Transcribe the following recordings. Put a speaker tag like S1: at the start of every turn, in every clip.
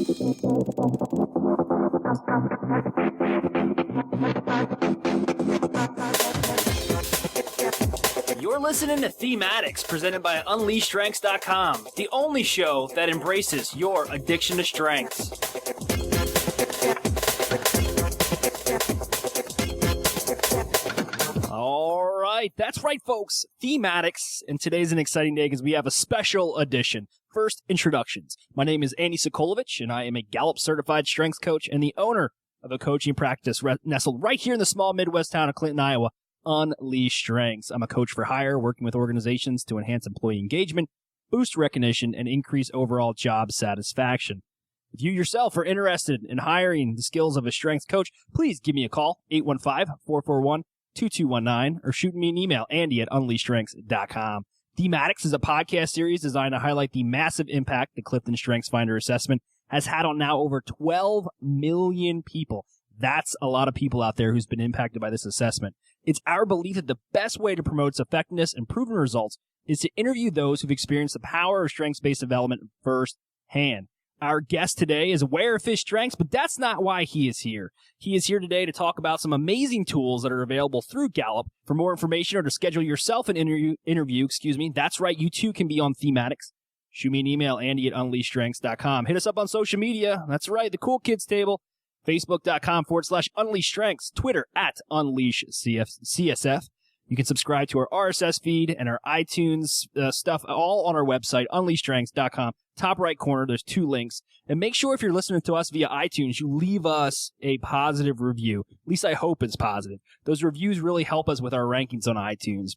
S1: You're listening to Thematics, presented by UnleashStrengths.com, the only show that embraces your addiction to strengths. All right, that's right, folks. Thematics, and today's an exciting day because we have a special edition. First, introductions. My name is Andy Sokolovich, and I am a Gallup certified strengths coach and the owner of a coaching practice nestled right here in the small Midwest town of Clinton, Iowa. UnleashStrengths. I'm a coach for hire, working with organizations to enhance employee engagement, boost recognition, and increase overall job satisfaction. If you yourself are interested in hiring the skills of a strengths coach, please give me a call, 815-441-2219, or shoot me an email, andy@unleashstrengths.com. Thematics is a podcast series designed to highlight the massive impact the Clifton Strengths Finder assessment has had on now over 12 million people. That's a lot of people out there who's been impacted by this assessment. It's our belief that the best way to promote its effectiveness and proven results is to interview those who've experienced the power of strengths-based development firsthand. Our guest today is aware of his strengths, but that's not why he is here. He is here today to talk about some amazing tools that are available through Gallup. For more information or to schedule yourself an interview, that's right, you too can be on Thematics. Shoot me an email, andy@unleashstrengths.com. Hit us up on social media. That's right, the Cool Kids Table. Facebook.com/UnleashStrengths, Twitter @UnleashCSF. You can subscribe to our RSS feed and our iTunes stuff all on our website, UnleashStrengths.com. Top right corner, there's 2 links. And make sure if you're listening to us via iTunes, you leave us a positive review. At least I hope it's positive. Those reviews really help us with our rankings on iTunes.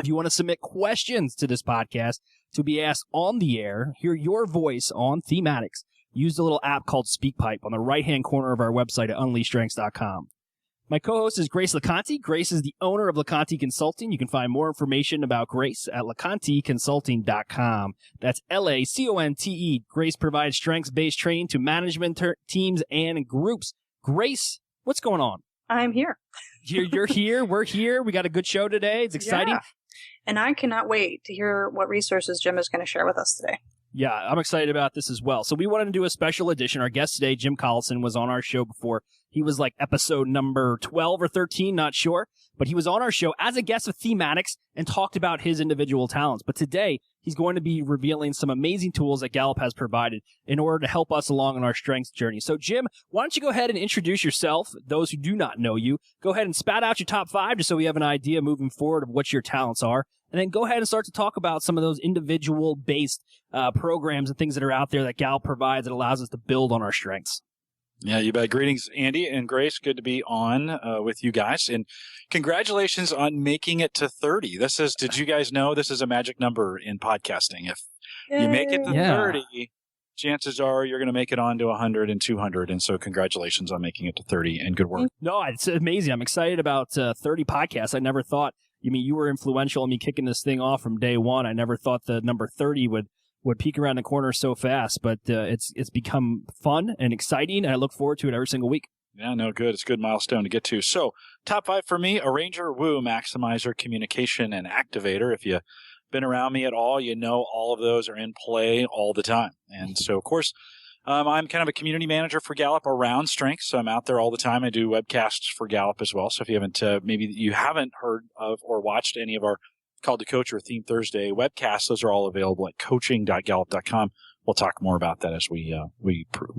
S1: If you want to submit questions to this podcast to be asked on the air, hear your voice on Thematics, use the little app called SpeakPipe on the right-hand corner of our website at UnleashStrengths.com. My co-host is Grace LeConte. Grace is the owner of LeConte Consulting. You can find more information about Grace at LeConteConsulting.com. That's LACONTE. Grace provides strengths-based training to management teams and groups. Grace, what's going on?
S2: I'm here.
S1: You're here. We're here. We got a good show today. It's exciting.
S2: Yeah. And I cannot wait to hear what resources Jim is going to share with us today.
S1: Yeah, I'm excited about this as well. So we wanted to do a special edition. Our guest today, Jim Collison, was on our show before. He was like episode number 12 or 13, not sure. But he was on our show as a guest with Thematics and talked about his individual talents. But today, he's going to be revealing some amazing tools that Gallup has provided in order to help us along on our strengths journey. So Jim, why don't you go ahead and introduce yourself, those who do not know you. Go ahead and spat out your top 5 just so we have an idea moving forward of what your talents are. And then go ahead and start to talk about some of those individual-based programs and things that are out there that Gallup provides that allows us to build on our strengths.
S3: Yeah, you bet. Greetings, Andy and Grace. Good to be on with you guys. And congratulations on making it to 30. Did you guys know this is a magic number in podcasting? If you make it to 30, chances are you're going to make it on to 100 and 200. And so congratulations on making it to 30 and good work.
S1: No, it's amazing. I'm excited about 30 podcasts. I never thought, you were influential in me kicking this thing off from day one. I never thought the number 30 would peek around the corner so fast, but it's become fun and exciting, and I look forward to it every single week.
S3: Yeah, no, good. It's a good milestone to get to. So, top 5 for me: Arranger, Woo, Maximizer, Communication, and Activator. If you've been around me at all, you know all of those are in play all the time. And so, of course, I'm kind of a community manager for Gallup around strengths, so I'm out there all the time. I do webcasts for Gallup as well. So if you haven't, maybe you haven't heard of or watched any of our Called to Coach or Theme Thursday webcasts, those are all available at coaching.gallup.com. We'll talk more about that as we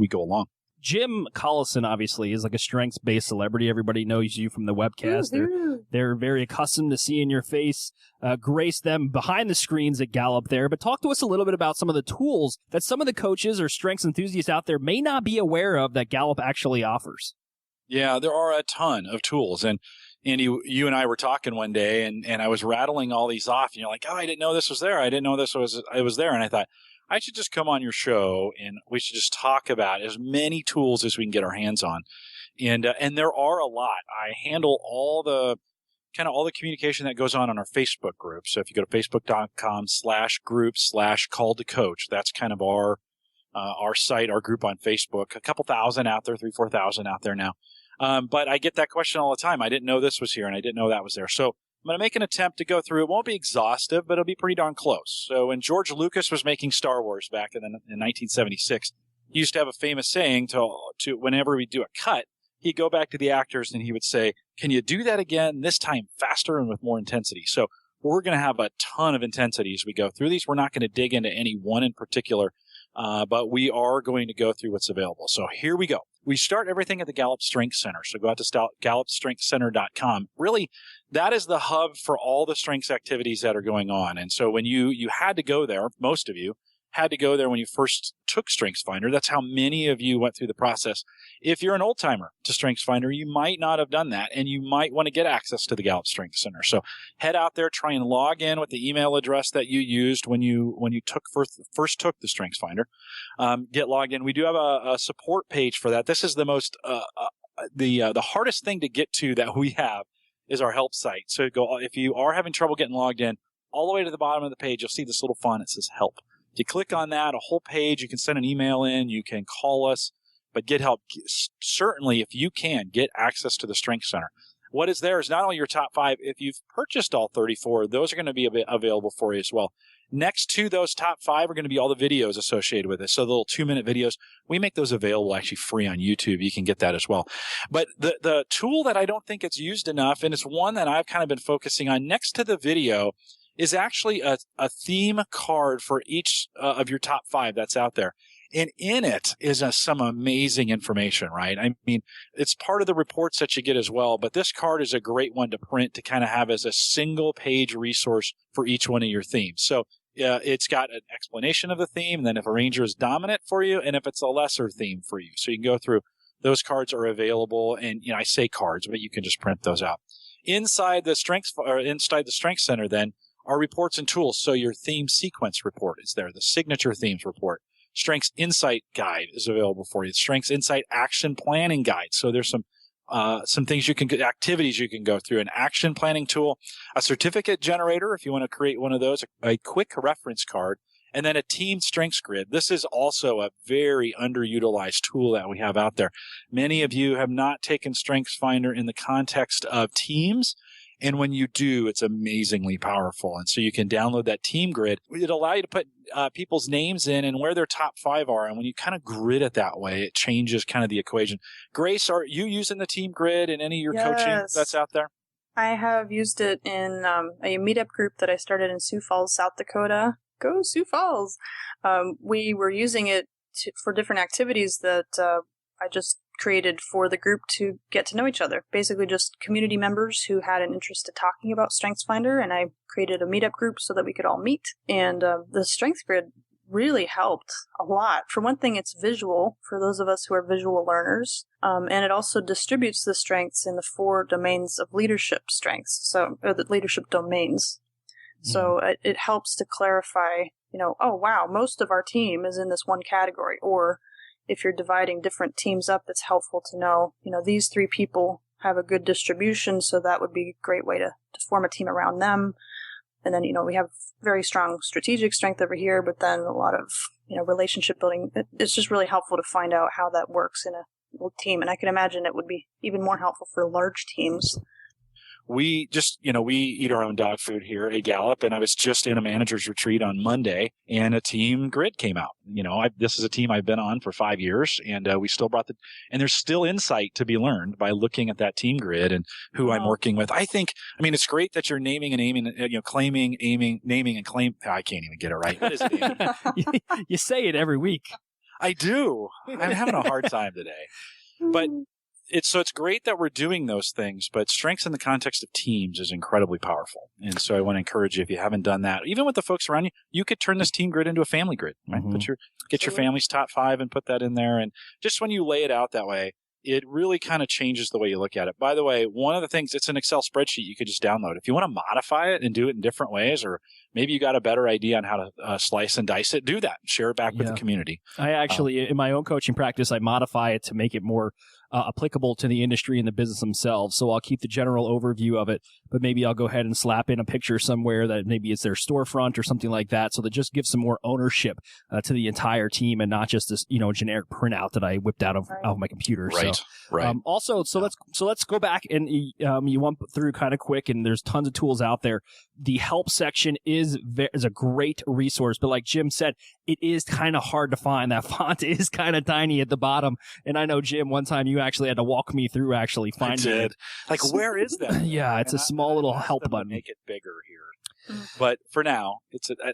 S3: go along.
S1: Jim Collison, obviously, is like a strengths-based celebrity. Everybody knows you from the webcast. They're very accustomed to seeing your face. Grace them behind the screens at Gallup there. But talk to us a little bit about some of the tools that some of the coaches or strengths enthusiasts out there may not be aware of that Gallup actually offers.
S3: Yeah, there are a ton of tools. And Andy, you and I were talking one day, and I was rattling all these off, and you're like, oh, I didn't know this was there. I didn't know it was there. And I thought, I should just come on your show, and we should just talk about as many tools as we can get our hands on. And there are a lot. I handle all the communication that goes on our Facebook group. So if you go to facebook.com/group/call-to-coach, that's kind of our site, our group on Facebook. A couple thousand out there, 3,000-4,000 out there now. But I get that question all the time. I didn't know this was here, and I didn't know that was there. So I'm going to make an attempt to go through. It won't be exhaustive, but it'll be pretty darn close. So when George Lucas was making Star Wars back in 1976, he used to have a famous saying to whenever we do a cut, he'd go back to the actors and he would say, can you do that again, this time faster and with more intensity? So we're going to have a ton of intensity as we go through these. We're not going to dig into any one in particular, but we are going to go through what's available. So here we go. We start everything at the Gallup Strength Center. So go out to GallupStrengthCenter.com. Really, that is the hub for all the strengths activities that are going on. And so when you had to go there, most of you had to go there when you first took StrengthsFinder. That's how many of you went through the process. If you're an old timer to StrengthsFinder, you might not have done that, and you might want to get access to the Gallup Strength Center. So head out there, try and log in with the email address that you used when you first took the StrengthsFinder. Get logged in. We do have a support page for that. This is the most the hardest thing to get to that we have is our help site. So go, if you are having trouble getting logged in, all the way to the bottom of the page, you'll see this little font that says help. If you click on that, a whole page, you can send an email in, you can call us, but get help. Certainly, if you can, get access to the Strength Center. What is there is not only your top 5. If you've purchased all 34, those are going to be available for you as well. Next to those top 5 are going to be all the videos associated with it. So the little 2-minute videos, we make those available actually free on YouTube. You can get that as well. But the tool that I don't think it's used enough, and it's one that I've kind of been focusing on next to the video, is actually a theme card for each of your top 5 that's out there. And in it is some amazing information, right? I mean, it's part of the reports that you get as well, but this card is a great one to print to kind of have as a single page resource for each one of your themes. So it's got an explanation of the theme, and then if a ranger is dominant for you, and if it's a lesser theme for you. So you can go through. Those cards are available, and I say cards, but you can just print those out. Inside the Strength Center, then, are reports and tools. So your theme sequence report is there. The signature themes report. Strengths Insight Guide is available for you. Strengths Insight Action Planning Guide. So there's some things you can get, activities you can go through, an action planning tool, a certificate generator if you want to create one of those, a quick reference card, and then a team strengths grid. This is also a very underutilized tool that we have out there. Many of you have not taken StrengthsFinder in the context of teams. And when you do, it's amazingly powerful. And so you can download that team grid. It'll allow you to put people's names in and where their top 5 are. And when you kind of grid it that way, it changes kind of the equation. Grace, are you using the team grid in any of your coaching that's out there?
S2: I have used it in a meetup group that I started in Sioux Falls, South Dakota. Go Sioux Falls! We were using it for different activities that I just created for the group to get to know each other. Basically just community members who had an interest in talking about StrengthsFinder, and I created a meetup group so that we could all meet. And the Strengths Grid really helped a lot. For one thing, it's visual for those of us who are visual learners, and it also distributes the strengths in the 4 domains of leadership strengths, or the leadership domains. So it helps to clarify, oh wow, most of our team is in this one category, or if you're dividing different teams up, it's helpful to know, these 3 people have a good distribution, so that would be a great way to form a team around them. And then, we have very strong strategic strength over here, but then a lot of, relationship building. It's just really helpful to find out how that works in a little team. And I can imagine it would be even more helpful for large teams.
S3: We just, we eat our own dog food here at Gallup, and I was just in a manager's retreat on Monday, and a team grid came out. This is a team I've been on for 5 years, and we still and there's still insight to be learned by looking at that team grid and who I'm working with. It's great that you're naming and aiming, claiming, aiming, naming and claim. I can't even get it right. What is it, Amy?
S1: You say it every week.
S3: I do. I'm having a hard time today, but it's great that we're doing those things, but strengths in the context of teams is incredibly powerful. And so I want to encourage you, if you haven't done that, even with the folks around you, you could turn this team grid into a family grid, right? Get your family's top 5 and put that in there. And just when you lay it out that way, it really kind of changes the way you look at it. By the way, one of the things, it's an Excel spreadsheet you could just download. If you want to modify it and do it in different ways, or maybe you got a better idea on how to slice and dice it, do that and share it back with the community.
S1: I actually, in my own coaching practice, I modify it to make it more applicable to the industry and the business themselves. So I'll keep the general overview of it, but maybe I'll go ahead and slap in a picture somewhere that maybe it's their storefront or something like that. So that just gives some more ownership to the entire team, and not just this, generic printout that I whipped out of my computer.
S3: Right.
S1: So,
S3: right.
S1: Also, let's go back and you went through kind of quick, and there's tons of tools out there. the help section is a great resource, but like Jim said, it is kind of hard to find. That font is kind of tiny at the bottom. And I know, Jim, one time you actually had to walk me through actually finding it.
S3: Like, where is that?
S1: Yeah, it's a small little help button.
S3: Make it bigger here. But for now,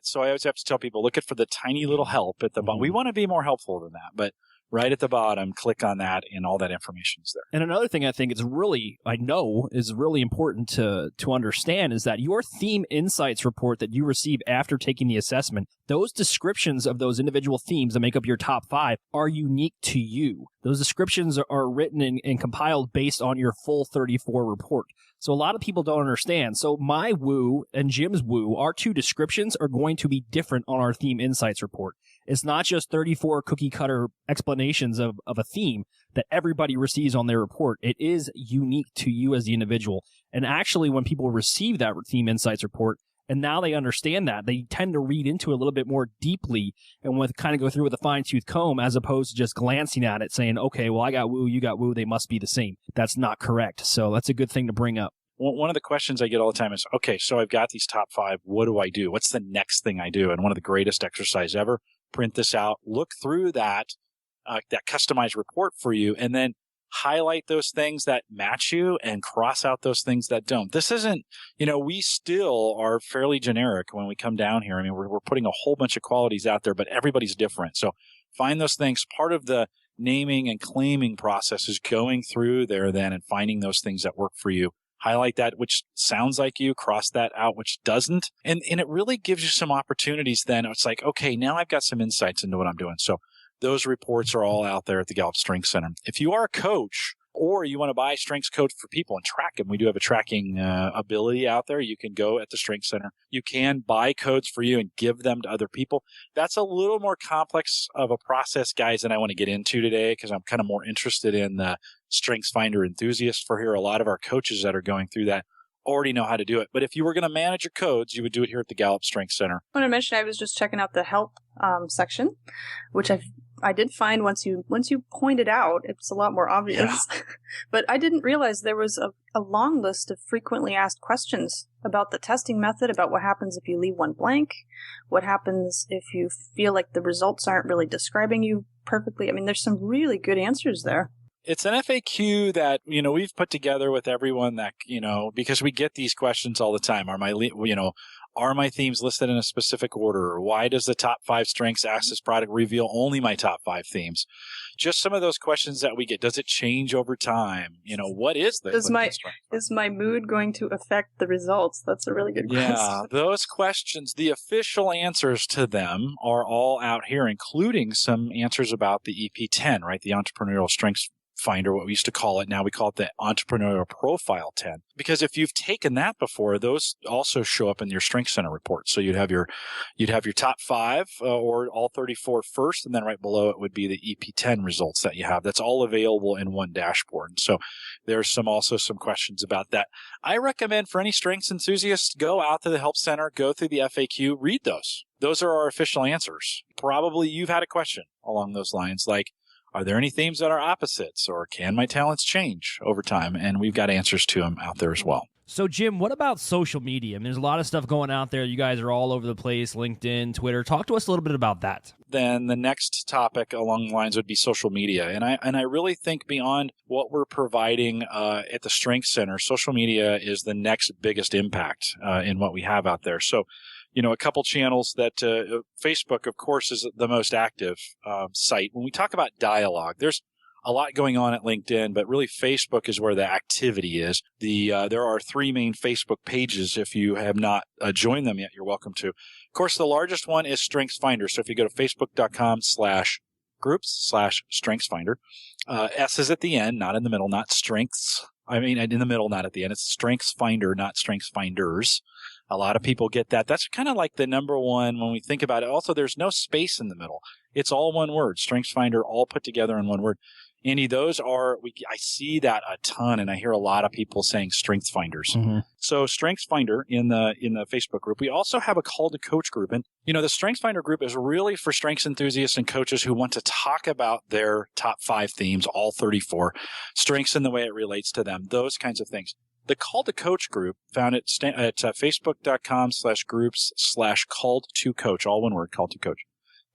S3: so I always have to tell people, look for the tiny little help at the bottom. We want to be more helpful than that, but right at the bottom, click on that, and all that information is there.
S1: And another thing I think is really important to understand is that your theme insights report that you receive after taking the assessment, those descriptions of those individual themes that make up your top 5 are unique to you. Those descriptions are written and compiled based on your full 34 report. So a lot of people don't understand. So my woo and Jim's woo, our 2 descriptions are going to be different on our theme insights report. It's not just 34 cookie cutter explanations of a theme that everybody receives on their report. It is unique to you as the individual. And actually, when people receive that theme insights report, and now they understand that, they tend to read into it a little bit more deeply and kind of go through with a fine-tooth comb as opposed to just glancing at it saying, okay, well, I got woo, you got woo, they must be the same. That's not correct. So that's a good thing to bring up.
S3: One of the questions I get all the time is, okay, so I've got these top 5. What do I do? What's the next thing I do? And one of the greatest exercises ever, print this out, look through that customized report for you, and then highlight those things that match you and cross out those things that don't. This isn't, we still are fairly generic when we come down here. I mean, we're putting a whole bunch of qualities out there, but everybody's different. So find those things. Part of the naming and claiming process is going through there then and finding those things that work for you. Highlight that which sounds like you, cross that out which doesn't. And it really gives you some opportunities then. It's like, okay, now I've got some insights into what I'm doing. So those reports are all out there at the Gallup Strengths Center. If you are a coach or you want to buy strengths codes for people and track them, we do have a tracking ability out there. You can go at the Strengths Center. You can buy codes for you and give them to other people. That's a little more complex of a process, guys, than I want to get into today because I'm kind of more interested in the Strengths Finder enthusiast for here. A lot of our coaches that are going through that already know how to do it. But if you were going to manage your codes, you would do it here at the Gallup Strengths Center.
S2: I want to mention I was just checking out the help section, which I did find once you pointed out, it's a lot more obvious. Yeah. But I didn't realize there was a long list of frequently asked questions about the testing method, about what happens if you leave one blank, what happens if you feel like the results aren't really describing you perfectly. I mean, there's some really good answers there.
S3: It's an FAQ that, we've put together with everyone that, because we get these questions all the time. Are my themes listed in a specific order? Why does the top 5 strengths ask this product reveal only my top 5 themes? Just some of those questions that we get. Does it change over time? What is the
S2: Is my mood going to affect the results? That's a really good question.
S3: Yeah, those questions, the official answers to them are all out here, including some answers about the EP10, right? The Entrepreneurial Strengths Finder, what we used to call it. Now we call it the Entrepreneurial Profile 10. Because if you've taken that before, those also show up in your Strengths Center report. So you'd have your top 5 or all 34 first, and then right below it would be the EP10 results that you have. That's all available in one dashboard. So there's also some questions about that. I recommend for any strengths enthusiasts, go out to the Help Center, go through the FAQ, read those. Those are our official answers. Probably you've had a question along those lines, like, are there any themes that are opposites, or can my talents change over time? And we've got answers to them out there as well.
S1: So, Jim, what about social media? I mean, there's a lot of stuff going out there. You guys are all over the place, LinkedIn, Twitter. Talk to us a little bit about that.
S3: Then the next topic along the lines would be social media. And I really think beyond what we're providing at the Strengths Center, social media is the next biggest impact in what we have out there. So, a couple channels that Facebook, of course, is the most active site. When we talk about dialogue, there's a lot going on at LinkedIn, but really Facebook is where the activity is. There are 3 main Facebook pages. If you have not joined them yet, you're welcome to. Of course, the largest one is Strengths Finder. So if you go to facebook.com/groups/Strengths Finder, S is at the end, not in the middle, not strengths. I mean, in the middle, not at the end. It's Strengths Finder, not Strengths Finders. A lot of people get that. That's kind of like the number one when we think about it. Also, there's no space in the middle. It's all one word, Strengths Finder, all put together in one word. Andy, those are, I see that a ton, and I hear a lot of people saying Strengths Finders. Mm-hmm. So Strengths Finder in the Facebook group. We also have a Call to Coach group. And, the Strengths Finder group is really for strengths enthusiasts and coaches who want to talk about their top 5 themes, all 34, strengths and the way it relates to them, those kinds of things. The Call to Coach group, found at facebook.com/groups/called2coach, all one word, call to coach.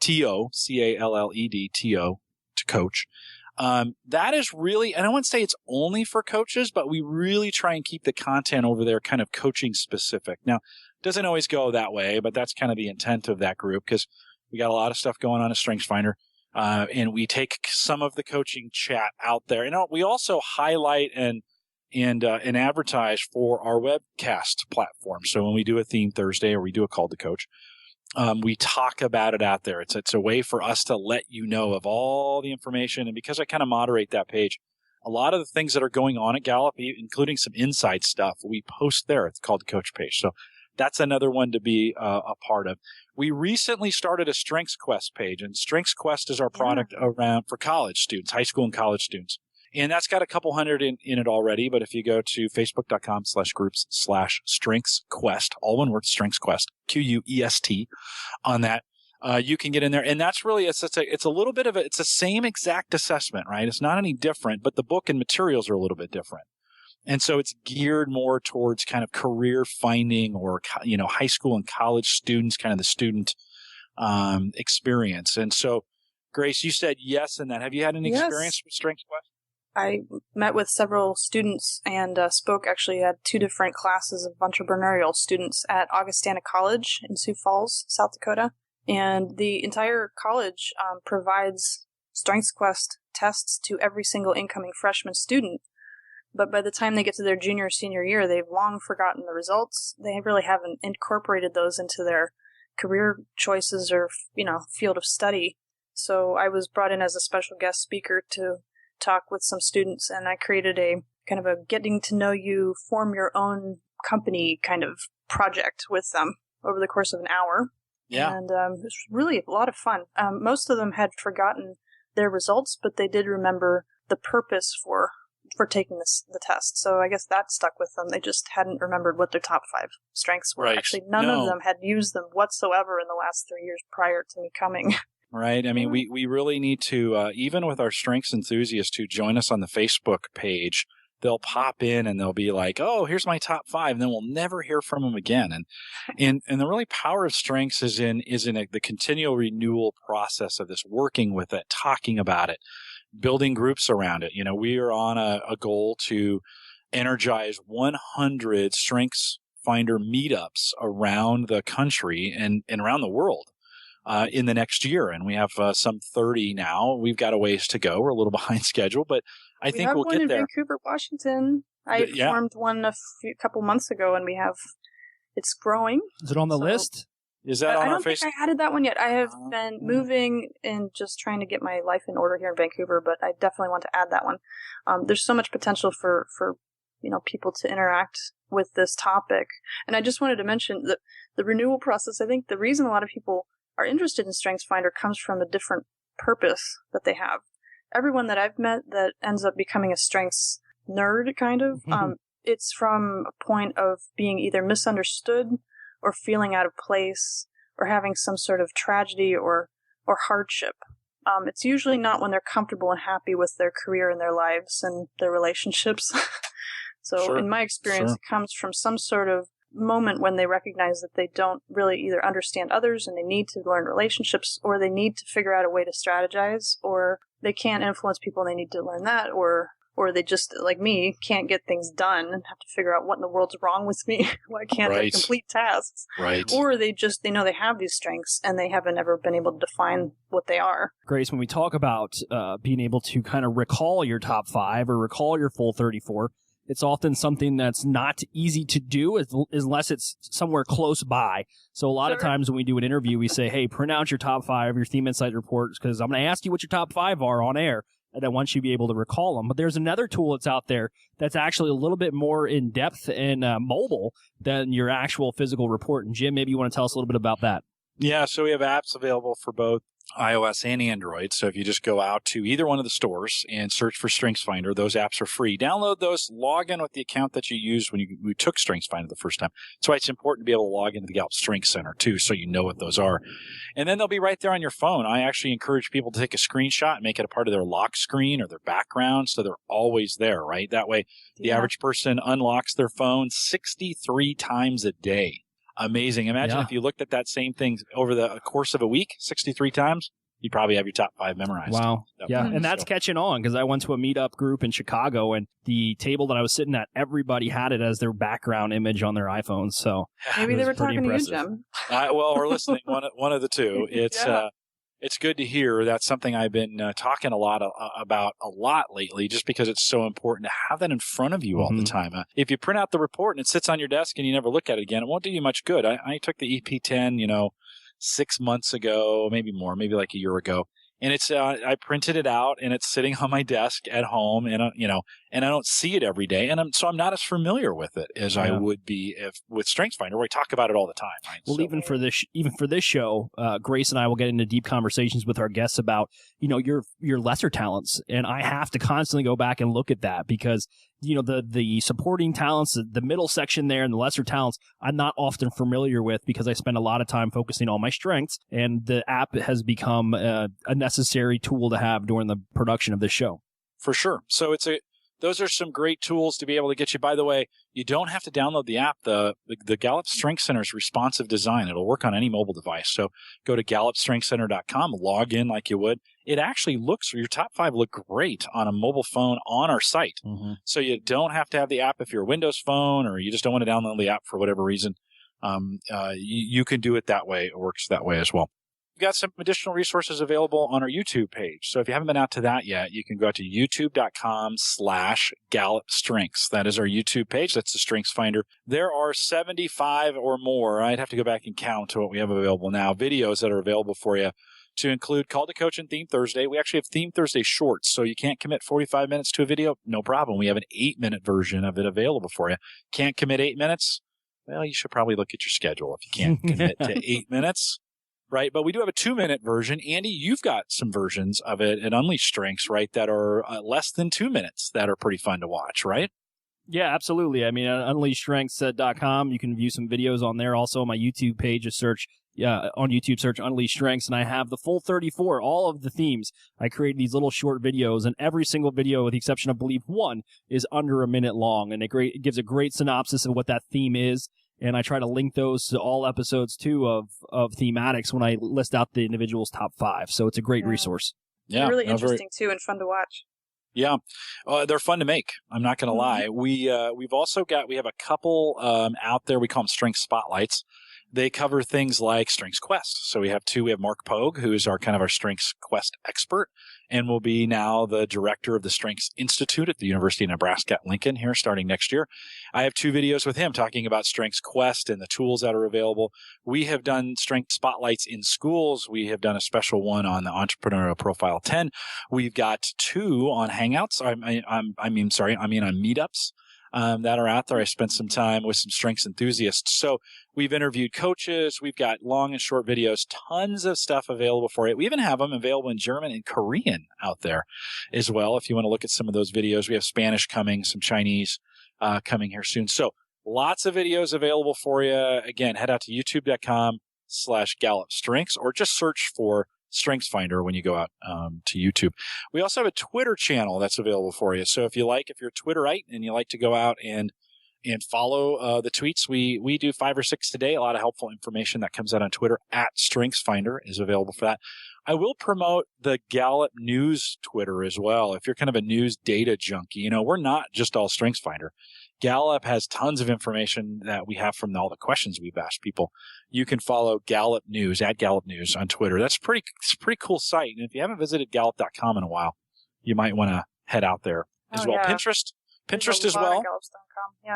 S3: TOCALLED, TO to coach. That is really, and I wouldn't say it's only for coaches, but we really try and keep the content over there kind of coaching specific. Now, it doesn't always go that way, but that's kind of the intent of that group, because we got a lot of stuff going on at StrengthsFinder. And we take some of the coaching chat out there. We also highlight and advertise for our webcast platform. So when we do a Theme Thursday or we do a Call to Coach, we talk about it out there. It's a way for us to let you know of all the information. And because I kind of moderate that page, a lot of the things that are going on at Gallup, including some inside stuff, we post there at the Call to Coach page. So that's another one to be a part of. We recently started a Strengths Quest page, and Strengths Quest is our product around for college students, high school and college students. And that's got a couple hundred in it already. But if you go to facebook.com/groups/StrengthsQuest, all one word, Strengths Quest, QUEST, on that, you can get in there. And that's really, it's a little bit of it's the same exact assessment, right? It's not any different, but the book and materials are a little bit different. And so it's geared more towards kind of career finding or, high school and college students, kind of the student experience. And so, Grace, you said yes in that. Have you had any experience with Strengths Quest?
S2: I met with several students and spoke actually at 2 different classes of entrepreneurial students at Augustana College in Sioux Falls, South Dakota. And the entire college provides Strengths Quest tests to every single incoming freshman student. But by the time they get to their junior or senior year, they've long forgotten the results. They really haven't incorporated those into their career choices or, field of study. So I was brought in as a special guest speaker to talk with some students, and I created a kind of a getting to know you, form your own company kind of project with them over the course of an hour.
S3: Yeah.
S2: And it was really a lot of fun. Most of them had forgotten their results, but they did remember the purpose for taking the test. So I guess that stuck with them. They just hadn't remembered what their top 5 strengths were.
S3: Right.
S2: Actually, none of them had used them whatsoever in the last 3 years prior to me coming.
S3: Right. I mean, we really need to, even with our strengths enthusiasts who join us on the Facebook page, they'll pop in and they'll be like, oh, here's my top 5. And then we'll never hear from them again. And the really power of strengths is in the continual renewal process of this, working with it, talking about it, building groups around it. We are on a goal to energize 100 StrengthsFinder meetups around the country and around the world in the next year. And we have some 30 now. We've got a ways to go. We're a little behind schedule, but I think we'll get there.
S2: We have one in Vancouver, Washington. I formed one a couple months ago, and it's growing.
S1: Is it on the list?
S3: Is that on our Facebook?
S2: I don't think I added that one yet. I have been moving and just trying to get my life in order here in Vancouver, but I definitely want to add that one. There's so much potential for people to interact with this topic. And I just wanted to mention that the renewal process, I think the reason a lot of people are interested in StrengthsFinder comes from a different purpose that they have. Everyone that I've met that ends up becoming a strengths nerd, kind of, it's from a point of being either misunderstood or feeling out of place, or having some sort of tragedy or hardship. It's usually not when they're comfortable and happy with their career and their lives and their relationships. So in my experience, it comes from some sort of moment when they recognize that they don't really either understand others and they need to learn relationships, or they need to figure out a way to strategize, or they can't influence people and they need to learn that, or they just, like me, can't get things done and have to figure out what in the world's wrong with me. Why can't I complete tasks?
S3: Right.
S2: Or they know they have these strengths and they haven't ever been able to define what they are.
S1: Grace, when we talk about being able to kind of recall your top 5 or recall your full 34, it's often something that's not easy to do unless it's somewhere close by. So a lot of times when we do an interview, we say, hey, print out your top 5, your theme insight reports, because I'm going to ask you what your top 5 are on air. And I want you to be able to recall them. But there's another tool that's out there that's actually a little bit more in depth and mobile than your actual physical report. And Jim, maybe you want to tell us a little bit about that.
S3: Yeah, so we have apps available for both iOS and Android. So if you just go out to either one of the stores and search for StrengthsFinder, those apps are free. Download those, log in with the account that you used when you took StrengthsFinder the first time. That's why it's important to be able to log into the Gallup Strength Center too, so you know what those are. And then they'll be right there on your phone. I actually encourage people to take a screenshot and make it a part of their lock screen or their background so they're always there, right? That way the average person unlocks their phone 63 times a day. Amazing. Imagine if you looked at that same thing over the course of a week, 63 times, you'd probably have your top 5 memorized.
S1: Wow. Yeah. And that's catching on because I went to a meetup group in Chicago and the table that I was sitting at, everybody had it as their background image on their iPhones. So
S2: maybe they were talking to you, Jim.
S3: Or listening, one of the two. It's good to hear. That's something I've been talking about a lot lately, just because it's so important to have that in front of you all the time. If you print out the report and it sits on your desk and you never look at it again, it won't do you much good. I took the EP10, 6 months ago, maybe more, maybe like a year ago. And it's, I printed it out and it's sitting on my desk at home and, and I don't see it every day. And so I'm not as familiar with it as I would be with StrengthsFinder, where I talk about it all the time. Right?
S1: Well, even for this show, Grace and I will get into deep conversations with our guests about, your lesser talents. And I have to constantly go back and look at that because, the supporting talents, the middle section there and the lesser talents, I'm not often familiar with because I spend a lot of time focusing on my strengths, and the app has become a necessary tool to have during the production of this show.
S3: For sure. So those are some great tools to be able to get you. By the way, you don't have to download the app. The Gallup Strength Center's responsive design. It'll work on any mobile device. So go to GallupStrengthsCenter.com, log in like you would. It actually your top 5 look great on a mobile phone on our site. Mm-hmm. So you don't have to have the app if you're a Windows phone or you just don't want to download the app for whatever reason. You can do it that way. It works that way as well. We've got some additional resources available on our YouTube page. So if you haven't been out to that yet, you can go out to youtube.com/GallupStrengths. That is our YouTube page. That's the Strengths Finder. There are 75 or more. I'd have to go back and count to what we have available now. Videos that are available for you to include Call to Coach and Theme Thursday. We actually have Theme Thursday shorts, so you can't commit 45 minutes to a video. No problem. We have an 8-minute version of it available for you. Can't commit 8 minutes? Well, you should probably look at your schedule if you can't commit to 8 minutes. Right, but we do have a 2-minute version. Andy, you've got some versions of it at Unleash Strengths, right, that are less than 2 minutes that are pretty fun to watch, right?
S1: Yeah, absolutely. I mean, at UnleashStrengths.com, you can view some videos on there. Also, on my YouTube page, search Unleash Strengths, and I have the full 34, all of the themes. I create these little short videos, and every single video, with the exception of, I believe, one, is under a minute long, and it gives a great synopsis of what that theme is. And I try to link those to all episodes, too, of thematics when I list out the individual's top 5. So it's a great resource.
S2: Yeah, they're really interesting, too, and fun to watch.
S3: Yeah, they're fun to make. I'm not going to lie. We have a couple out there. We call them Strength Spotlights. They cover things like Strengths Quest. So we have 2. We have Mark Pogue, who is our Strengths Quest expert, and will be now the director of the Strengths Institute at the University of Nebraska at Lincoln here starting next year. I have 2 videos with him talking about Strengths Quest and the tools that are available. We have done Strength Spotlights in schools. We have done a special one on the Entrepreneurial Profile 10. We've got 2 on Hangouts. On Meetups. That are out there. I spent some time with some strengths enthusiasts. So we've interviewed coaches. We've got long and short videos, tons of stuff available for you. We even have them available in German and Korean out there as well. If you want to look at some of those videos, we have Spanish coming, some Chinese coming here soon. So lots of videos available for you. Again, head out to youtube.com/GallupStrengths or just search for StrengthsFinder when you go out to YouTube. We also have a Twitter channel that's available for you. So if you're a Twitterite and you like to go out and follow the tweets, we do 5 or 6 today. A lot of helpful information that comes out on Twitter. At StrengthsFinder is available for that. I will promote the Gallup News Twitter as well. If you're kind of a news data junkie, we're not just all StrengthsFinder. Gallup has tons of information that we have from all the questions we've asked people. You can follow Gallup News at Gallup News on Twitter. It's a pretty cool site. And if you haven't visited Gallup.com in a while, you might want to head out there as well. Yeah. Pinterest as well.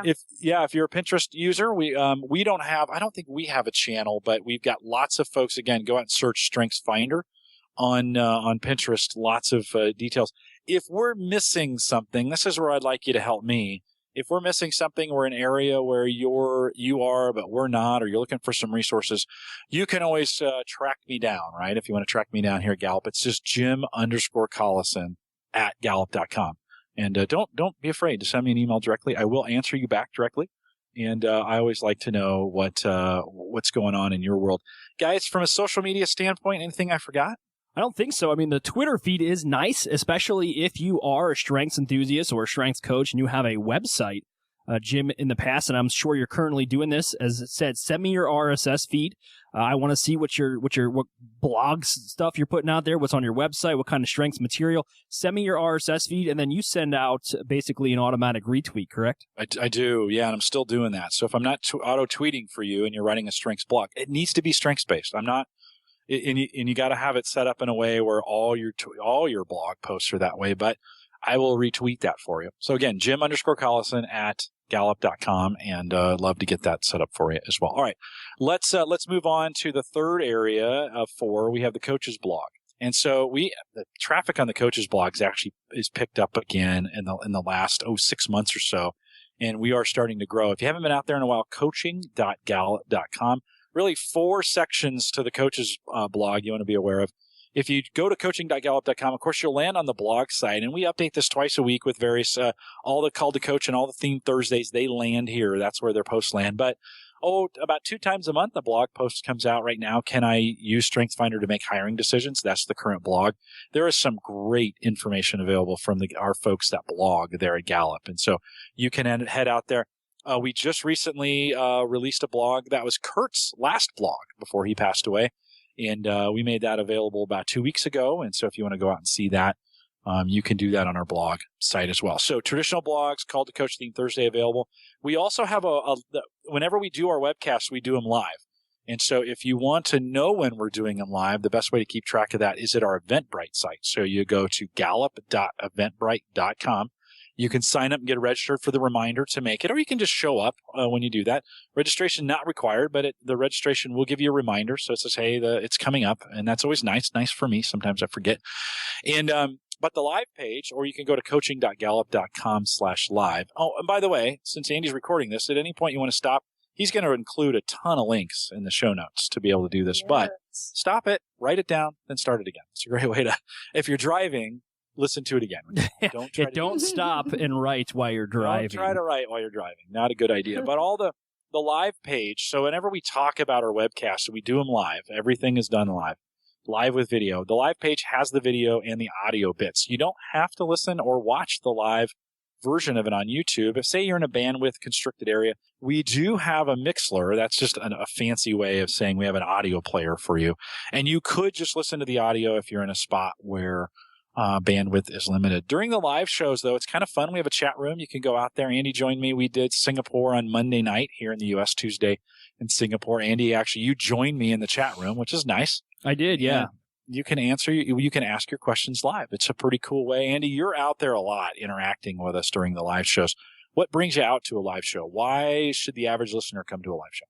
S3: If you're a Pinterest user, I don't think we have a channel, but we've got lots of folks. Again, go out and search StrengthsFinder on Pinterest. Lots of details. If we're missing something, this is where I'd like you to help me. if we're missing something, we're in an area where you are, but we're not, or you're looking for some resources, you can always track me down, right? If you want to track me down here at Gallup, it's just Jim_Collison at Gallup.com. And don't be afraid to send me an email directly. I will answer you back directly. And I always like to know what's going on in your world. Guys, from a social media standpoint, anything I forgot?
S1: I don't think so. I mean, the Twitter feed is nice, especially if you are a strengths enthusiast or a strengths coach and you have a website. Jim, in the past, and I'm sure you're currently doing this, as it said, send me your RSS feed. I want to see what blogs stuff you're putting out there, what's on your website, what kind of strengths material. Send me your RSS feed, and then you send out basically an automatic retweet, correct?
S3: I do, yeah, and I'm still doing that. So if I'm not auto-tweeting for you and you're writing a strengths blog, it needs to be strengths-based. I'm not, and you got to have it set up in a way where all your blog posts are that way, but I will retweet that for you. So again, Jim_Collison at Gallup.com, and love to get that set up for you as well. All right, let's move on to the third area of 4. We have the coaches blog, and so the traffic on the coaches blogs actually is picked up again in the last 6 months or so, and we are starting to grow. If you haven't been out there in a while, coaching.gallup.com. Really 4 sections to the coaches blog you want to be aware of. If you go to coaching.gallup.com, of course, you'll land on the blog site, and we update this twice a week with various, all the Call to Coach and all the Theme Thursdays, they land here. That's where their posts land. But, about 2 times a month, the blog post comes out right now. Can I use StrengthsFinder to make hiring decisions? That's the current blog. There is some great information available from our folks that blog there at Gallup. And so you can head out there. We just recently released a blog that was Kurt's last blog before he passed away. And we made that available about 2 weeks ago. And so if you want to go out and see that, you can do that on our blog site as well. So traditional blogs, Call to Coach Theme Thursday available. We also have whenever we do our webcasts, we do them live. And so if you want to know when we're doing them live, the best way to keep track of that is at our Eventbrite site. So you go to gallup.eventbrite.com. You can sign up and get registered for the reminder to make it, or you can just show up when you do that. Registration not required, but the registration will give you a reminder. So it says, hey, it's coming up, and that's always nice. Nice for me. Sometimes I forget. And but the live page, or you can go to coaching.gallup.com/live. Oh, and by the way, since Andy's recording this, at any point you want to stop, he's going to include a ton of links in the show notes to be able to do this. Yes. But stop it, write it down, then start it again. It's a great way to, if you're driving, listen to it again.
S1: Don't stop and write while you're driving.
S3: Don't try to write while you're driving. Not a good idea. But all the live page, so whenever we talk about our webcasts, we do them live. Everything is done live with video. The live page has the video and the audio bits. You don't have to listen or watch the live version of it on YouTube. If, say, you're in a bandwidth constricted area, we do have a Mixler. That's just a fancy way of saying we have an audio player for you. And you could just listen to the audio if you're in a spot where bandwidth is limited. During the live shows, though, it's kind of fun. We have a chat room. You can go out there. Andy joined me. We did Singapore on Monday night here in the U.S., Tuesday in Singapore. Andy, actually, you joined me in the chat room, which is nice.
S1: I did, yeah.
S3: And you can ask your questions live. It's a pretty cool way. Andy, you're out there a lot interacting with us during the live shows. What brings you out to a live show? Why should the average listener come to a live show?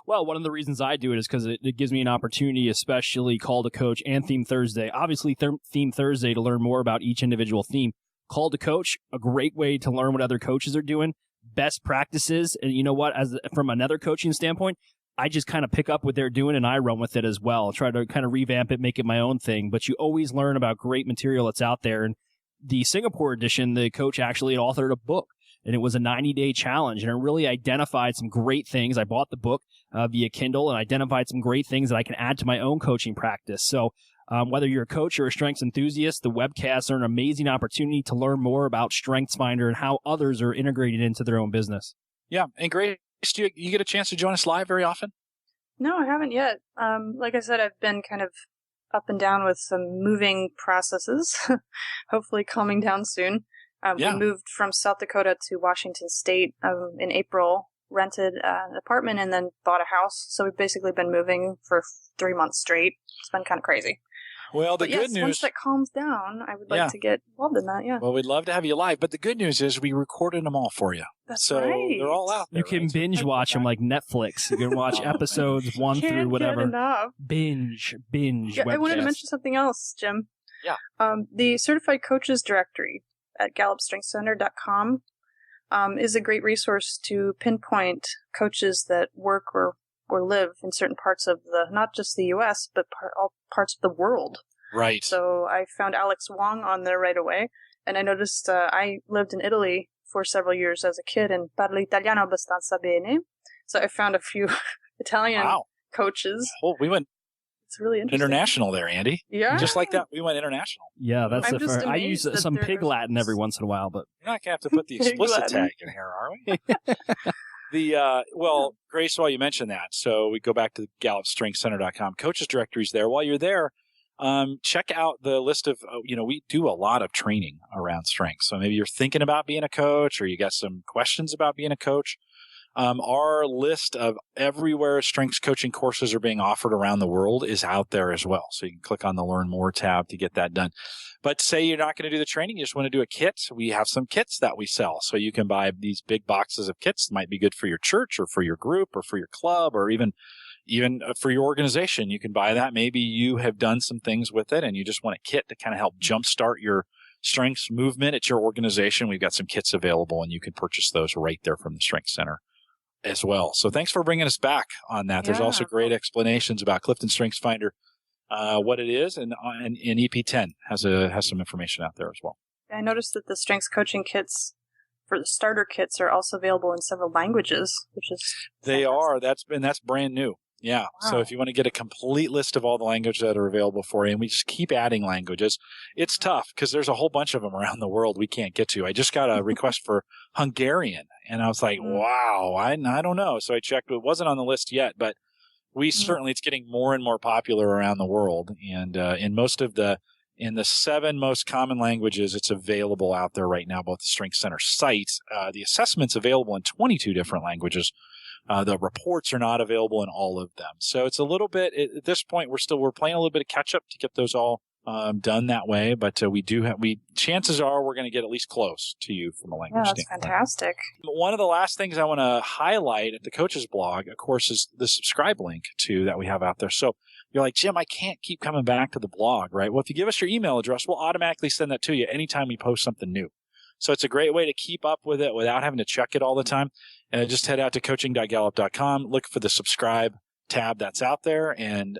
S1: Well, one of the reasons I do it is because it gives me an opportunity, especially Call to Coach and Theme Thursday. Obviously, Theme Thursday to learn more about each individual theme. Call to Coach, a great way to learn what other coaches are doing, best practices. And you know what? From another coaching standpoint, I just kind of pick up what they're doing and I run with it as well. Try to kind of revamp it, make it my own thing. But you always learn about great material that's out there. And the Singapore edition, the coach actually authored a book. And it was a 90-day challenge, and it really identified some great things. I bought the book via Kindle and identified some great things that I can add to my own coaching practice. So whether you're a coach or a strengths enthusiast, the webcasts are an amazing opportunity to learn more about StrengthsFinder and how others are integrated into their own business.
S3: Yeah, and Grace, do you get a chance to join us live very often?
S2: No, I haven't yet. Like I said, I've been kind of up and down with some moving processes, hopefully calming down soon. We moved from South Dakota to Washington State in April, rented an apartment, and then bought a house. So we've basically been moving for 3 months straight. It's been kind of crazy.
S3: Well, good news.
S2: Once that calms down, I would like to get involved in that,
S3: Well, we'd love to have you live. But the good news is we recorded them all for you.
S2: That's right.
S3: They're all out there.
S1: You can binge watch them like Netflix. You can watch episodes 1 through whatever.
S2: Get enough.
S1: Binge.
S2: Yeah, I wanted to mention something else, Jim.
S3: Yeah.
S2: The Certified Coaches Directory at GallupStrengthsCenter.com. is a great resource to pinpoint coaches that work or live in certain parts of not just the U.S., but all parts of the world.
S3: Right.
S2: So I found Alex Wong on there right away, and I noticed I lived in Italy for several years as a kid, and parlo italiano abbastanza bene. So I found a few Italian coaches.
S3: Oh, we went
S2: It's really interesting.
S3: international there, Andy.
S2: Yeah.
S3: Just like that, we went international.
S1: Yeah, that's
S2: I'm just
S1: I use
S2: amazed that
S1: some pig
S2: there's-
S1: Latin every once in a while, but
S3: You're not going to have to put the explicit
S2: Latin.
S3: tag in here, are we? Well, Grace, while you mentioned that, so we go back to GallupStrengthsCenter.com. Coaches directories there. While you're there, check out the list of, we do a lot of training around strength. So maybe you're thinking about being a coach or you got some questions about being a coach. Our list of everywhere strengths coaching courses are being offered around the world is out there as well. So you can click on the Learn More tab to get that done. But say you're not going to do the training, you just want to do a kit. We have some kits that we sell. So you can buy these big boxes of kits that might be good for your church or for your group or for your club or even for your organization. You can buy that. Maybe you have done some things with it and you just want a kit to kind of help jumpstart your strengths movement at your organization. We've got some kits available and you can purchase those right there from the Strength Center as well. So thanks for bringing us back on that. There's also great explanations about Clifton Strengths Finder, what it is, and EP10 has some information out there as well.
S2: I noticed that the strengths coaching kits for the starter kits are also available in several languages, which is
S3: They
S2: fantastic.
S3: are. That's brand new. Yeah.
S2: Wow.
S3: So if you want to get a complete list of all the languages that are available for you, and we just keep adding languages, it's tough because there's a whole bunch of them around the world we can't get to. I just got a request for Hungarian, and I was like, wow, I don't know. So I checked. It wasn't on the list yet, but certainly it's getting more and more popular around the world. And in the 7 most common languages, it's available out there right now, both the Strength Center sites. The assessment's available in 22 different languages. The reports are not available in all of them. So it's a little bit, at this point, we're playing a little bit of catch up to get those all done that way. But chances are we're going to get at least close to you from a language
S2: Yeah, that's
S3: standpoint.
S2: fantastic.
S3: One of the last things I want to highlight at the coaches blog, of course, is the subscribe link that we have out there. So you're like, Jim, I can't keep coming back to the blog, right? Well, if you give us your email address, we'll automatically send that to you anytime we post something new. So it's a great way to keep up with it without having to check it all the time. Just head out to coaching.gallup.com, look for the subscribe tab that's out there, and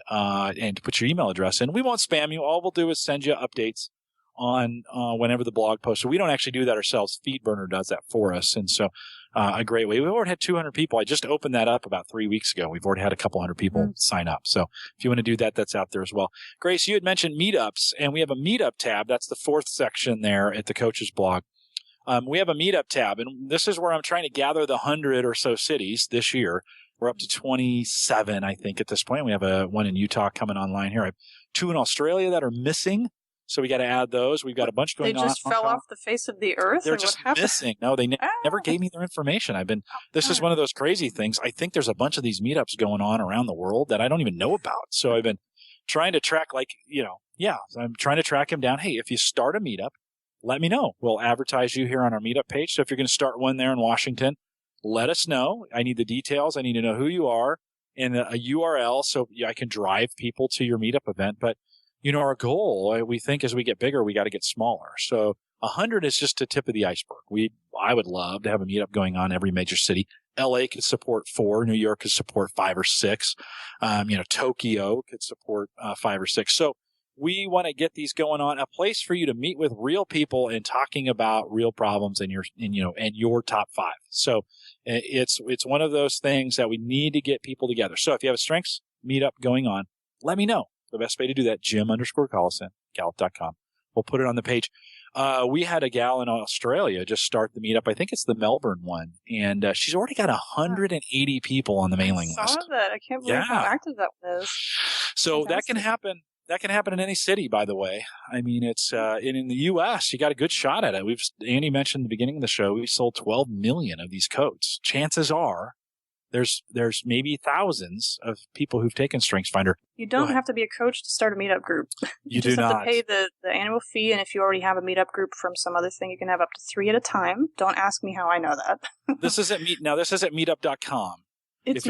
S3: put your email address in. We won't spam you. All we'll do is send you updates on whenever the blog posts. So we don't actually do that ourselves. FeedBurner does that for us. And so a great way. We've already had 200 people. I just opened that up about 3 weeks ago. We've already had a couple hundred people sign up. So if you want to do that, that's out there as well. Grace, you had mentioned meetups, and we have a meetup tab. That's the 4th section there at the coaches blog. We have a meetup tab, and this is where I'm trying to gather the 100 or so cities this year. We're up to 27, I think, at this point. We have one in Utah coming online here. I have 2 in Australia that are missing, so we got to add those. We've got a bunch going on.
S2: They just fell off the face of the earth?
S3: They're
S2: or
S3: just
S2: what happened?
S3: missing. No, they never gave me their information. This is one of those crazy things. I think there's a bunch of these meetups going on around the world that I don't even know about. So I've been trying to track, I'm trying to track them down. Hey, if you start a meetup, let me know. We'll advertise you here on our meetup page. So if you're going to start one there in Washington, let us know. I need the details. I need to know who you are and a URL so I can drive people to your meetup event. But, our goal, we think as we get bigger, we got to get smaller. So 100 is just the tip of the iceberg. I would love to have a meetup going on every major city. LA could support 4. New York could support 5 or 6. Tokyo could support 5 or 6. So we want to get these going on, a place for you to meet with real people and talking about real problems and your top 5. So it's one of those things that we need to get people together. So if you have a strengths meetup going on, let me know. The best way to do that, Jim_Collison, Gallup.com. We'll put it on the page. We had a gal in Australia just start the meetup. I think it's the Melbourne one. And she's already got 180 people on the mailing list.
S2: I saw that. I can't believe how active that one is.
S3: So that can happen. That can happen in any city, by the way. I mean, it's in the U.S., you got a good shot at it. Andy mentioned at the beginning of the show, we sold 12 million of these codes. Chances are there's maybe thousands of people who've taken StrengthsFinder.
S2: You don't have to be a coach to start a meetup group.
S3: You
S2: just
S3: do
S2: have
S3: not.
S2: to pay the annual fee, and if you already have a meetup group from some other thing, you can have up to 3 at a time. Don't ask me how I know that.
S3: This is at meetup.com.
S2: It's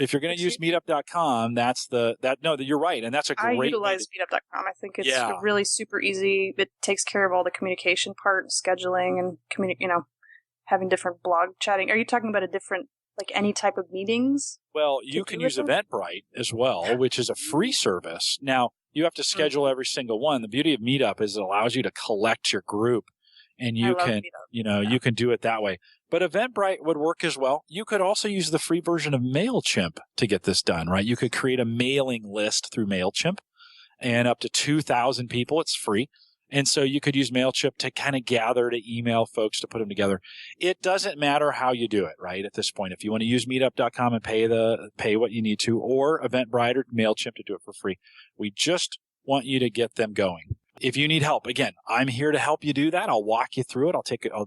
S3: If you're going to use meetup.com, you're right. And that's a great.
S2: I utilize meetup.com. I think it's really super easy. It takes care of all the communication part, scheduling, and having different blog chatting? Are you talking about a different, like any type of meetings?
S3: Well, you can use Eventbrite as well, which is a free service. Now, you have to schedule every single one. The beauty of Meetup is it allows you to collect your group, and you can, you can do it that way. But Eventbrite would work as well. You could also use the free version of MailChimp to get this done, right? You could create a mailing list through MailChimp, and up to 2,000 people. It's free. And so you could use MailChimp to kind of gather, to email folks, to put them together. It doesn't matter how you do it, right? At this point, if you want to use meetup.com and pay what you need to, or Eventbrite or MailChimp to do it for free. We just want you to get them going. If you need help, again, I'm here to help you do that. I'll walk you through it.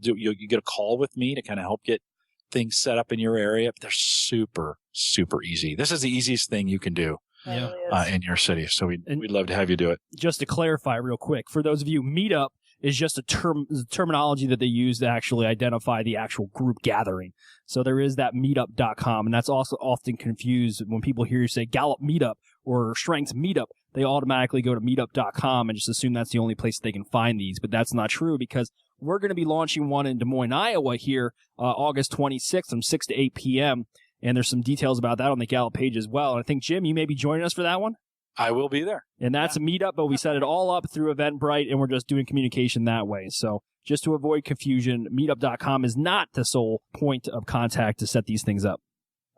S3: You get a call with me to kind of help get things set up in your area. But they're super, super easy. This is the easiest thing you can do. In your city. So we'd love to have you do it.
S1: Just to clarify real quick, for those of you, Meetup is just a terminology that they use to actually identify the actual group gathering. So there is that meetup.com, and that's also often confused when people hear you say Gallup Meetup or Strengths Meetup. They automatically go to meetup.com and just assume that's the only place they can find these. But that's not true, because we're going to be launching one in Des Moines, Iowa here August 26th from 6 to 8 p.m., and there's some details about that on the Gallup page as well. And I think, Jim, you may be joining us for that one.
S3: I will be there.
S1: And that's a meetup, but we set it all up through Eventbrite, and we're just doing communication that way. So just to avoid confusion, meetup.com is not the sole point of contact to set these things up.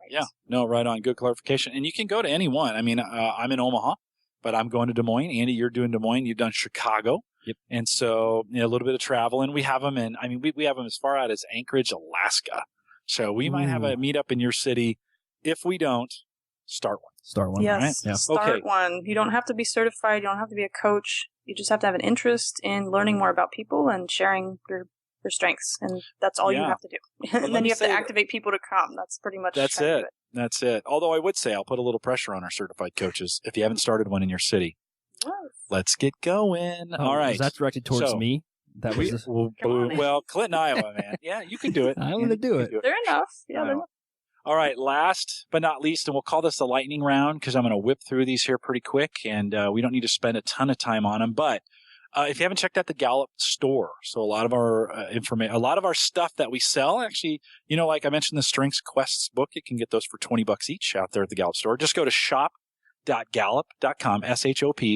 S3: Yeah. No, right on. Good clarification. And you can go to any one. I mean, I'm in Omaha, but I'm going to Des Moines. Andy, you're doing Des Moines. You've done Chicago.
S1: Yep.
S3: And so a little bit of travel. And we have them we have them as far out as Anchorage, Alaska. So we might have a meetup in your city. If we don't, start one.
S1: Start one.
S2: Yes,
S1: right? Yeah.
S2: Start one. You don't have to be certified. You don't have to be a coach. You just have to have an interest in learning more about people and sharing your strengths. And that's all you have to do. And then you have to activate people to come. That's pretty much it.
S3: That's it. Although I would say I'll put a little pressure on our certified coaches. If you haven't started one in your city, let's get going. All right.
S1: Was that directed towards me? That was
S3: Clinton, Iowa, man. Yeah, you can do it.
S1: I want to do it.
S2: They're enough. Yeah, they're enough.
S3: All right, last but not least, and we'll call this the lightning round because I'm going to whip through these here pretty quick, and we don't need to spend a ton of time on them. But if you haven't checked out the Gallup store, so a lot of our a lot of our stuff that we sell, actually, like I mentioned, the Strengths Quests book, you can get those for $20 each out there at the Gallup store. Just go to shop.gallup.com,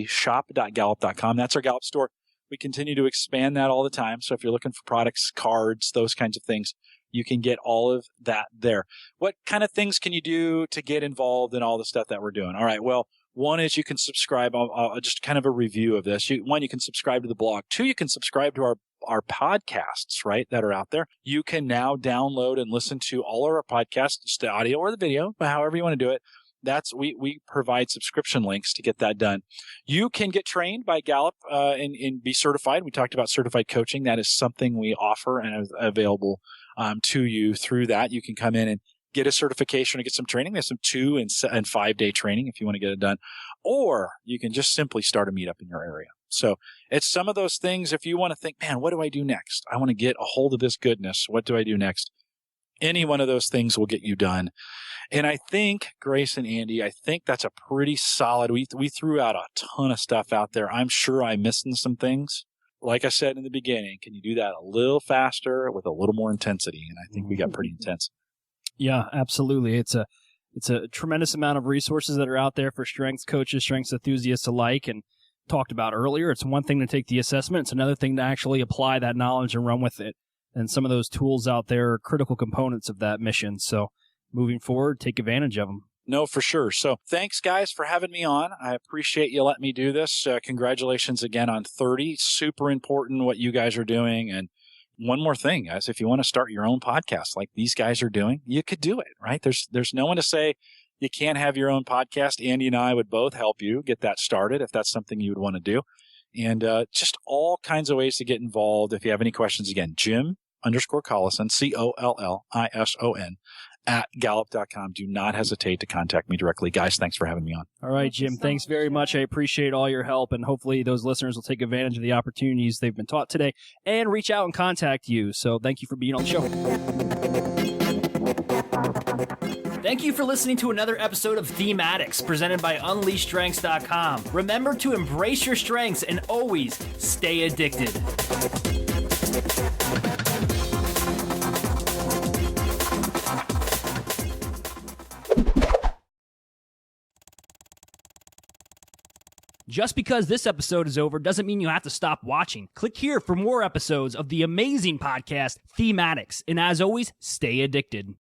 S3: shop.gallup.com. That's our Gallup store. We continue to expand that all the time. So if you're looking for products, cards, those kinds of things, you can get all of that there. What kind of things can you do to get involved in all the stuff that we're doing? All right. Well, one is you can subscribe. I'll just kind of a review of this. One, you can subscribe to the blog. Two, you can subscribe to our podcasts, right, that are out there. You can now download and listen to all of our podcasts, just the audio or the video, but however you want to do it. We provide subscription links to get that done. You can get trained by Gallup and be certified. We talked about certified coaching. That is something we offer and is available to you through that. You can come in and get a certification or get some training. There's some 2 and 5 day training if you want to get it done. Or you can just simply start a meetup in your area. So it's some of those things. If you want to think, man, what do I do next? I want to get a hold of this goodness. What do I do next? Any one of those things will get you done. And I think, Grace and Andy, that's a pretty solid. We threw out a ton of stuff out there. I'm sure I'm missing some things. Like I said in the beginning, can you do that a little faster with a little more intensity? And I think we got pretty intense.
S1: Yeah, absolutely. It's a tremendous amount of resources that are out there for strengths coaches, strengths enthusiasts alike. And talked about earlier, it's one thing to take the assessment. It's another thing to actually apply that knowledge and run with it. And some of those tools out there are critical components of that mission. So moving forward, take advantage of them.
S3: No, for sure. So thanks, guys, for having me on. I appreciate you letting me do this. Congratulations again on 30. Super important what you guys are doing. And one more thing, guys, if you want to start your own podcast like these guys are doing, you could do it, right? There's no one to say you can't have your own podcast. Andy and I would both help you get that started if that's something you would want to do. And just all kinds of ways to get involved. If you have any questions, again, Jim_Collison, Collison, @gallup.com. Do not hesitate to contact me directly. Guys, thanks for having me on.
S1: All right, Jim, thanks very much. I appreciate all your help, and hopefully those listeners will take advantage of the opportunities they've been taught today and reach out and contact you. So thank you for being on the show. Thank you for listening to another episode of Thematics presented by UnleashStrengths.com. Remember to embrace your strengths and always stay addicted. Just because this episode is over doesn't mean you have to stop watching. Click here for more episodes of the amazing podcast, Thematics. And as always, stay addicted.